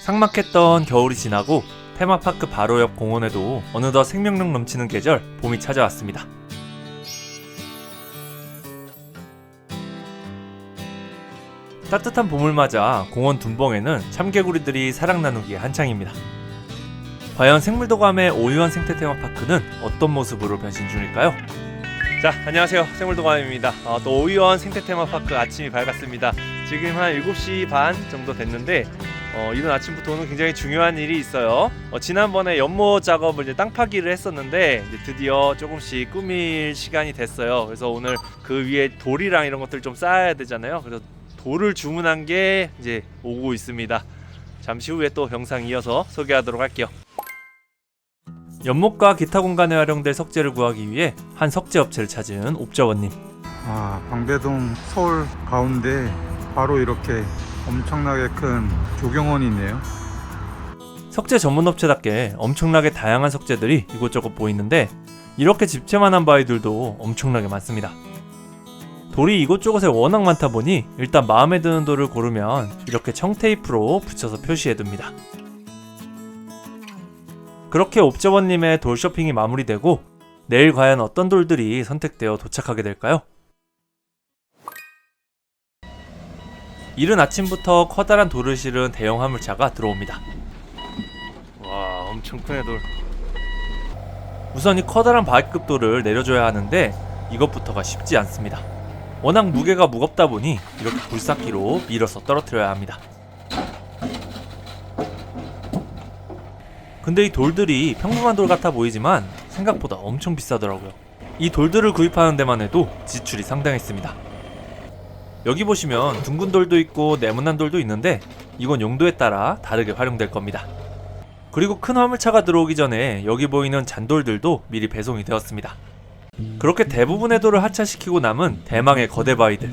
삭막했던 겨울이 지나고 테마파크 바로 옆 공원에도 어느덧 생명력 넘치는 계절 봄이 찾아왔습니다. 따뜻한 봄을 맞아 공원 둔벙에는 참개구리들이 사랑 나누기에 한창입니다. 과연 생물도감의 오유원 생태 테마파크는 어떤 모습으로 변신 중일까요? 자, 안녕하세요. 생물도감입니다. 또 오유원 생태 테마파크 아침이 밝았습니다. 지금 한 7시 반 정도 됐는데 이른 아침부터 오늘 굉장히 중요한 일이 있어요. 지난번에 연못 작업을 이제 땅 파기를 했었는데 이제 드디어 조금씩 꾸밀 시간이 됐어요. 그래서 오늘 그 위에 돌이랑 이런 것들 좀 쌓아야 되잖아요. 그래서 돌을 주문한 게 이제 오고 있습니다. 잠시 후에 또 영상 이어서 소개하도록 할게요. 연못과 기타 공간에 활용될 석재를 구하기 위해 한 석재 업체를 찾은 옵저버님. 방배동 서울 가운데 바로 이렇게 엄청나게 큰 조경원이 있네요. 석재 전문 업체답게 엄청나게 다양한 석재들이 이곳저곳 보이는데 이렇게 집채만한 바위들도 엄청나게 많습니다. 돌이 이곳저곳에 워낙 많다 보니 일단 마음에 드는 돌을 고르면 이렇게 청테이프로 붙여서 표시해둡니다. 그렇게 옵저버님의 돌 쇼핑이 마무리되고 내일 과연 어떤 돌들이 선택되어 도착하게 될까요? 이른 아침부터 커다란 돌을 실은 대형 화물차가 들어옵니다. 와, 엄청 큰 돌. 우선 이 커다란 바위급 돌을 내려줘야 하는데 이것부터가 쉽지 않습니다. 워낙 무게가 무겁다 보니 이렇게 굴삭기로 밀어서 떨어뜨려야 합니다. 근데 이 돌들이 평범한 돌 같아 보이지만 생각보다 엄청 비싸더라고요. 이 돌들을 구입하는 데만 해도 지출이 상당했습니다. 여기 보시면 둥근 돌도 있고 네모난 돌도 있는데 이건 용도에 따라 다르게 활용될 겁니다. 그리고 큰 화물차가 들어오기 전에 여기 보이는 잔돌들도 미리 배송이 되었습니다. 그렇게 대부분의 돌을 하차시키고 남은 대망의 거대 바위들,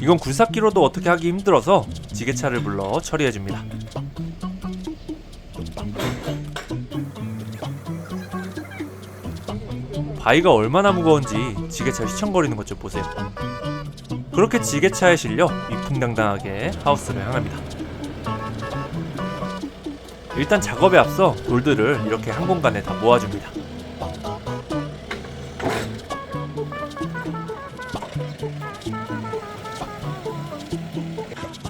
이건 굴삭기로도 어떻게 하기 힘들어서 지게차를 불러 처리해줍니다. 바위가 얼마나 무거운지 지게차 휘청거리는 것 좀 보세요. 그렇게 지게차에 실려 위풍당당하게 하우스를 향합니다. 일단 작업에 앞서 돌들을 이렇게 한 공간에 다 모아줍니다.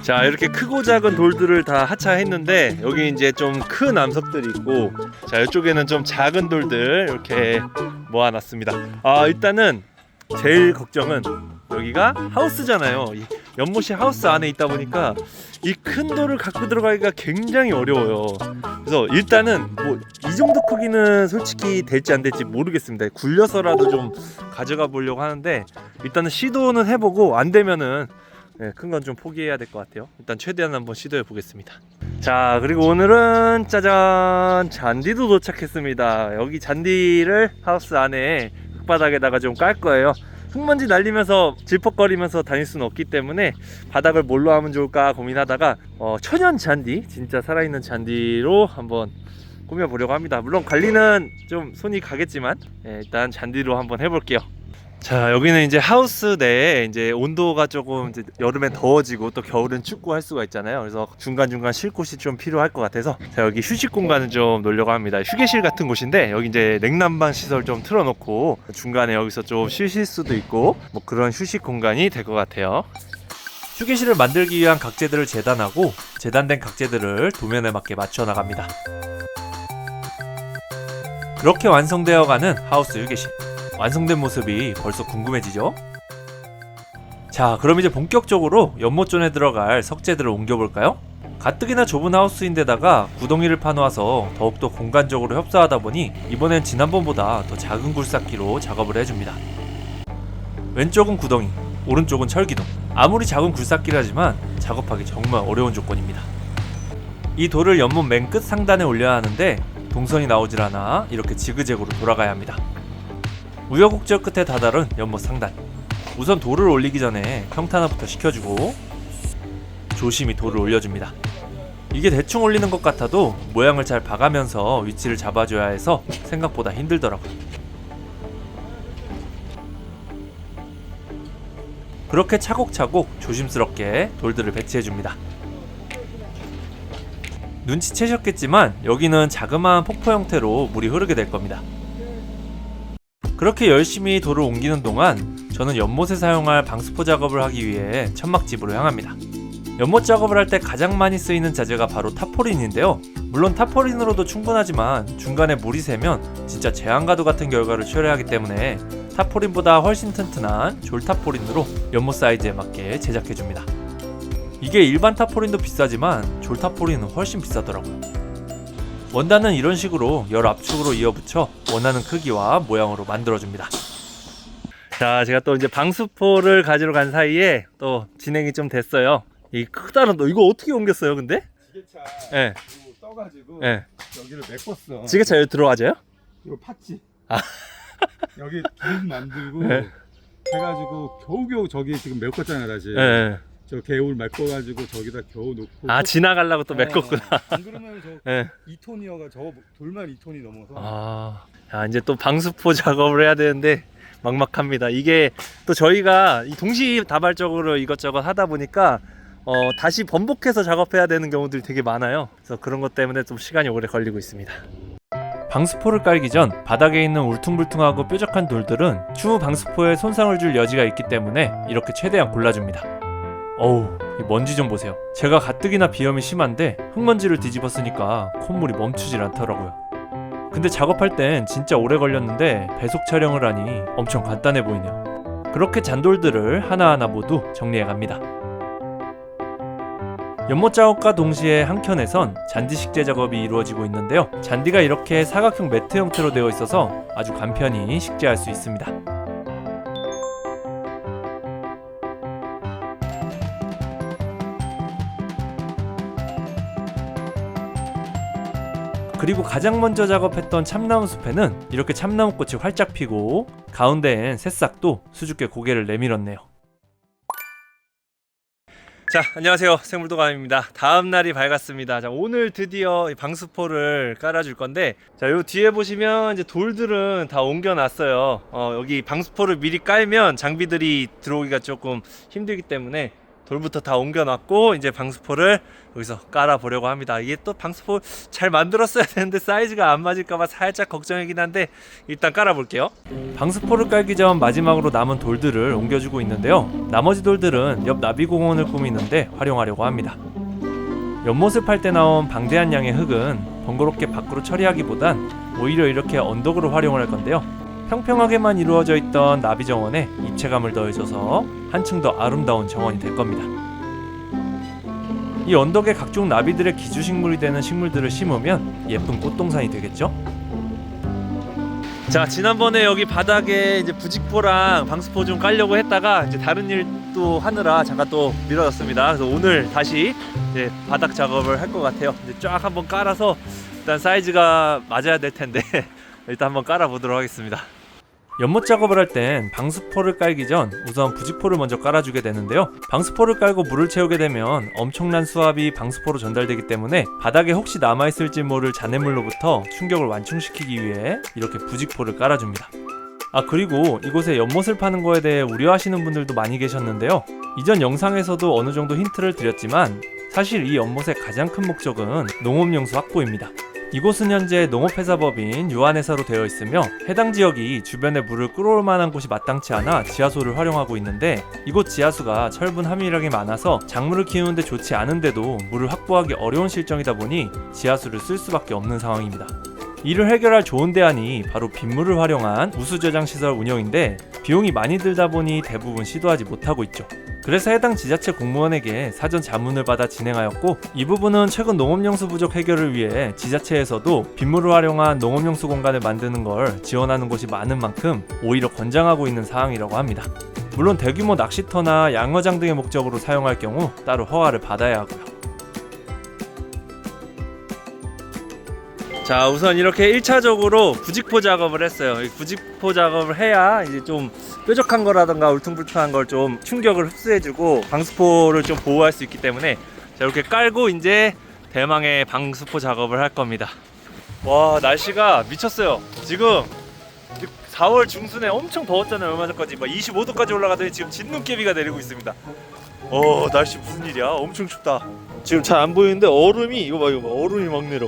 자, 이렇게 크고 작은 돌들을 다 하차했는데 여기 이제 좀 큰 암석들이 있고, 자, 이쪽에는 좀 작은 돌들 이렇게 모아놨습니다. 일단은 제일 걱정은 여기가 하우스잖아요. 이 연못이 하우스 안에 있다 보니까 이 큰 돌을 갖고 들어가기가 굉장히 어려워요. 그래서 일단은 뭐 이 정도 크기는 솔직히 될지 안 될지 모르겠습니다. 굴려서라도 좀 가져가 보려고 하는데 일단은 시도는 해보고 안 되면은 큰 건 좀 포기해야 될 것 같아요. 일단 최대한 한번 시도해 보겠습니다. 자, 그리고 오늘은 짜잔, 잔디도 도착했습니다. 여기 잔디를 하우스 안에 흙바닥에다가 좀 깔 거예요. 흙먼지 날리면서 질퍽거리면서 다닐 수는 없기 때문에 바닥을 뭘로 하면 좋을까 고민하다가 천연 잔디, 진짜 살아있는 잔디로 한번 꾸며보려고 합니다. 물론 관리는 좀 손이 가겠지만 일단 잔디로 한번 해볼게요. 자, 여기는 이제 하우스 내에 이제 온도가 조금 이제 여름엔 더워지고 또 겨울엔 춥고 할 수가 있잖아요. 그래서 중간중간 쉴 곳이 좀 필요할 것 같아서 자, 여기 휴식 공간을 좀 놓으려고 합니다. 휴게실 같은 곳인데 여기 이제 냉난방 시설 좀 틀어놓고 중간에 여기서 좀 쉬실 수도 있고 뭐 그런 휴식 공간이 될 것 같아요. 휴게실을 만들기 위한 각재들을 재단하고 재단된 각재들을 도면에 맞게 맞춰 나갑니다. 그렇게 완성되어가는 하우스 휴게실. 완성된 모습이 벌써 궁금해지죠? 자, 그럼 이제 본격적으로 연못존에 들어갈 석재들을 옮겨볼까요? 가뜩이나 좁은 하우스인데다가 구덩이를 파놓아서 더욱더 공간적으로 협소하다 보니 이번엔 지난번보다 더 작은 굴삭기로 작업을 해줍니다. 왼쪽은 구덩이, 오른쪽은 철기둥. 아무리 작은 굴삭기라지만 작업하기 정말 어려운 조건입니다. 이 돌을 연못 맨 끝 상단에 올려야 하는데 동선이 나오질 않아 이렇게 지그재그로 돌아가야 합니다. 우여곡절 끝에 다다른 연못 상단. 우선 돌을 올리기 전에 평탄화부터 시켜주고 조심히 돌을 올려줍니다. 이게 대충 올리는 것 같아도 모양을 잘 봐가면서 위치를 잡아줘야 해서 생각보다 힘들더라고요. 그렇게 차곡차곡 조심스럽게 돌들을 배치해줍니다. 눈치채셨겠지만 여기는 자그마한 폭포 형태로 물이 흐르게 될 겁니다. 그렇게 열심히 돌을 옮기는 동안 저는 연못에 사용할 방수포 작업을 하기 위해 천막집으로 향합니다. 연못 작업을 할 때 가장 많이 쓰이는 자재가 바로 타포린인데요. 물론 타포린으로도 충분하지만 중간에 물이 새면 진짜 재앙과도 같은 결과를 초래하기 때문에 타포린보다 훨씬 튼튼한 졸타포린으로 연못 사이즈에 맞게 제작해줍니다. 이게 일반 타포린도 비싸지만 졸타포린은 훨씬 비싸더라고요. 원단은 이런 식으로 열 압축으로 이어붙여 원하는 크기와 모양으로 만들어줍니다. 자, 제가 또 이제 방수포를 가지러 간 사이에 또 진행이 좀 됐어요. 이 크다는 너 이거 어떻게 옮겼어요, 근데? 지게차 네. 떠가지고 네. 여기를 메꿨어. 지게차 여기 들어가져요? 이거 팠지. 아. 여기 길 만들고 네. 해가지고 겨우겨우 저기 지금 메꿨잖아 다시. 네. 저 개울 메꿔가지고 저기다 겨우 놓고. 아, 지나가려고 또 메꿨구나. 안 그러면 저 네. 2톤이어가 저 돌만 2톤이 넘어서. 아, 자, 이제 또 방수포 작업을 해야 되는데 막막합니다. 이게 또 저희가 동시다발적으로 이것저것 하다 보니까 다시 번복해서 작업해야 되는 경우들이 되게 많아요. 그래서 그런 것 때문에 좀 시간이 오래 걸리고 있습니다. 방수포를 깔기 전 바닥에 있는 울퉁불퉁하고 뾰족한 돌들은 추후 방수포에 손상을 줄 여지가 있기 때문에 이렇게 최대한 골라줍니다. 어우, 이 먼지 좀 보세요. 제가 가뜩이나 비염이 심한데 흙먼지를 뒤집었으니까 콧물이 멈추질 않더라고요. 근데 작업할 땐 진짜 오래 걸렸는데 배속 촬영을 하니 엄청 간단해 보이네요. 그렇게 잔돌들을 하나하나 모두 정리해갑니다. 연못 작업과 동시에 한켠에선 잔디 식재 작업이 이루어지고 있는데요. 잔디가 이렇게 사각형 매트 형태로 되어 있어서 아주 간편히 식재할 수 있습니다. 그리고 가장 먼저 작업했던 참나무 숲에는 이렇게 참나무꽃이 활짝 피고 가운데엔 새싹도 수줍게 고개를 내밀었네요. 자, 안녕하세요. 생물도감입니다. 다음 날이 밝았습니다. 자, 오늘 드디어 방수포를 깔아줄 건데, 자, 요 뒤에 보시면 이제 돌들은 다 옮겨놨어요. 여기 방수포를 미리 깔면 장비들이 들어오기가 조금 힘들기 때문에 돌부터 다 옮겨놨고 이제 방수포를 여기서 깔아보려고 합니다. 이게 또 방수포 잘 만들었어야 되는데 사이즈가 안 맞을까봐 살짝 걱정이긴 한데 일단 깔아볼게요. 방수포를 깔기 전 마지막으로 남은 돌들을 옮겨주고 있는데요. 나머지 돌들은 옆 나비공원을 꾸미는데 활용하려고 합니다. 연못을 팔 때 나온 방대한 양의 흙은 번거롭게 밖으로 처리하기보단 오히려 이렇게 언덕으로 활용을 할 건데요. 평평하게만 이루어져 있던 나비 정원에 입체감을 더해줘서 한층 더 아름다운 정원이 될 겁니다. 이 언덕에 각종 나비들의 기주식물이 되는 식물들을 심으면 예쁜 꽃동산이 되겠죠? 자, 지난번에 여기 바닥에 이제 부직포랑 방수포 좀 깔려고 했다가 이제 다른 일도 하느라 잠깐 또 미뤄졌습니다. 그래서 오늘 다시 이제 바닥 작업을 할 것 같아요. 이제 쫙 한번 깔아서 일단 사이즈가 맞아야 될 텐데 일단 한번 깔아보도록 하겠습니다. 연못 작업을 할 땐 방수포를 깔기 전 우선 부직포를 먼저 깔아주게 되는데요. 방수포를 깔고 물을 채우게 되면 엄청난 수압이 방수포로 전달되기 때문에 바닥에 혹시 남아있을지 모를 잔해물로부터 충격을 완충시키기 위해 이렇게 부직포를 깔아줍니다. 아, 그리고 이곳에 연못을 파는 거에 대해 우려하시는 분들도 많이 계셨는데요. 이전 영상에서도 어느 정도 힌트를 드렸지만 사실 이 연못의 가장 큰 목적은 농업용수 확보입니다. 이곳은 현재 농업회사법인 유한회사로 되어 있으며 해당 지역이 주변에 물을 끌어올 만한 곳이 마땅치 않아 지하수를 활용하고 있는데 이곳 지하수가 철분 함유량이 많아서 작물을 키우는데 좋지 않은데도 물을 확보하기 어려운 실정이다 보니 지하수를 쓸 수밖에 없는 상황입니다. 이를 해결할 좋은 대안이 바로 빗물을 활용한 우수저장시설 운영인데 비용이 많이 들다 보니 대부분 시도하지 못하고 있죠. 그래서 해당 지자체 공무원에게 사전 자문을 받아 진행하였고 이 부분은 최근 농업용수 부족 해결을 위해 지자체에서도 빗물을 활용한 농업용수 공간을 만드는 걸 지원하는 곳이 많은 만큼 오히려 권장하고 있는 사항이라고 합니다. 물론 대규모 낚시터나 양어장 등의 목적으로 사용할 경우 따로 허가를 받아야 하고요. 자, 우선 이렇게 1차적으로 부직포 작업을 했어요. 부직포 작업을 해야 이제 좀 뾰족한 거라던가 울퉁불퉁한 걸 좀 충격을 흡수해주고 방수포를 좀 보호할 수 있기 때문에 자, 이렇게 깔고 이제 대망의 방수포 작업을 할 겁니다. 와, 날씨가 미쳤어요. 지금 4월 중순에 엄청 더웠잖아요. 얼마 전까지 막 25도까지 올라가더니 지금 진눈깨비가 내리고 있습니다. 날씨 무슨 일이야? 엄청 춥다. 지금 잘 안 보이는데 얼음이 이거 봐 얼음이 막 내려.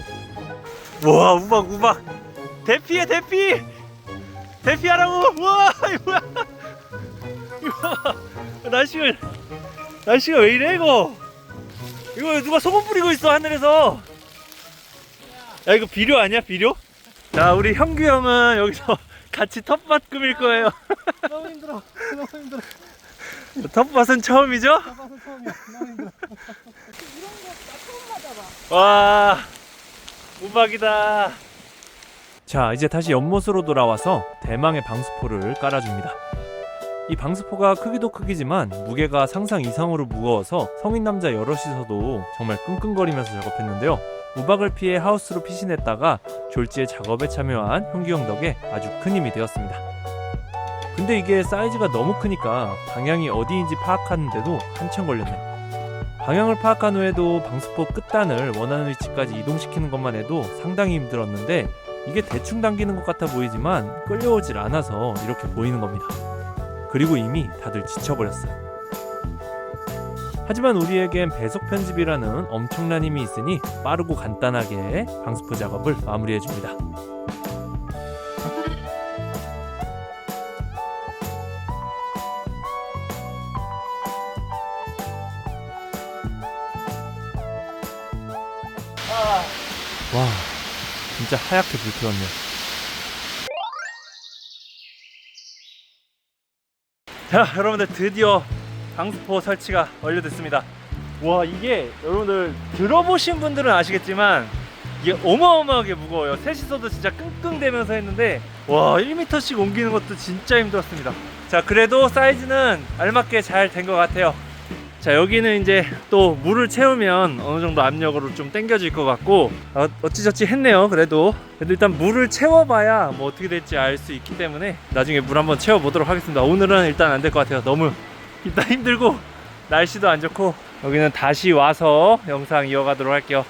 와 우박 대피해 대피. 대피하라고. 와 이거 뭐야? 이거 날씨가 왜 이래 이거? 이거 누가 소금 뿌리고 있어 하늘에서. 야 이거 비료 아니야 비료? 자 우리 형규 형은 여기서 같이 텃밭 꾸밀 거예요. 너무 힘들어. 너무 힘들어. 텃밭은 처음이죠? 텃밭은 처음이야. 너무 힘들어. 이런 거 나 처음 맞아봐. 와 우박이다. 자 이제 다시 연못으로 돌아와서 대망의 방수포를 깔아줍니다. 이 방수포가 크기도 크기지만 무게가 상상 이상으로 무거워서 성인 남자 여럿이서도 정말 끙끙거리면서 작업했는데요. 우박을 피해 하우스로 피신했다가 졸지에 작업에 참여한 형규 형 덕에 아주 큰 힘이 되었습니다. 근데 이게 사이즈가 너무 크니까 방향이 어디인지 파악하는데도 한참 걸렸네요. 방향을 파악한 후에도 방수포 끝단을 원하는 위치까지 이동시키는 것만 해도 상당히 힘들었는데 이게 대충 당기는 것 같아 보이지만 끌려오질 않아서 이렇게 보이는 겁니다. 그리고 이미 다들 지쳐버렸어요. 하지만 우리에겐 배속 편집이라는 엄청난 힘이 있으니 빠르고 간단하게 방수포 작업을 마무리해줍니다. 와 진짜 하얗게 불태웠네요. 자 여러분들 드디어 방수포 설치가 완료됐습니다. 와 이게 여러분들 들어보신 분들은 아시겠지만 이게 어마어마하게 무거워요. 셋이서도 진짜 끙끙대면서 했는데 와 1m씩 옮기는 것도 진짜 힘들었습니다. 자 그래도 사이즈는 알맞게 잘 된 것 같아요. 자 여기는 이제 또 물을 채우면 어느 정도 압력으로 좀 당겨질 것 같고 어찌저찌 했네요. 그래도 일단 물을 채워봐야 뭐 어떻게 될지 알 수 있기 때문에 나중에 물 한번 채워보도록 하겠습니다. 오늘은 일단 안 될 것 같아요. 너무 일단 힘들고 날씨도 안 좋고 여기는 다시 와서 영상 이어가도록 할게요.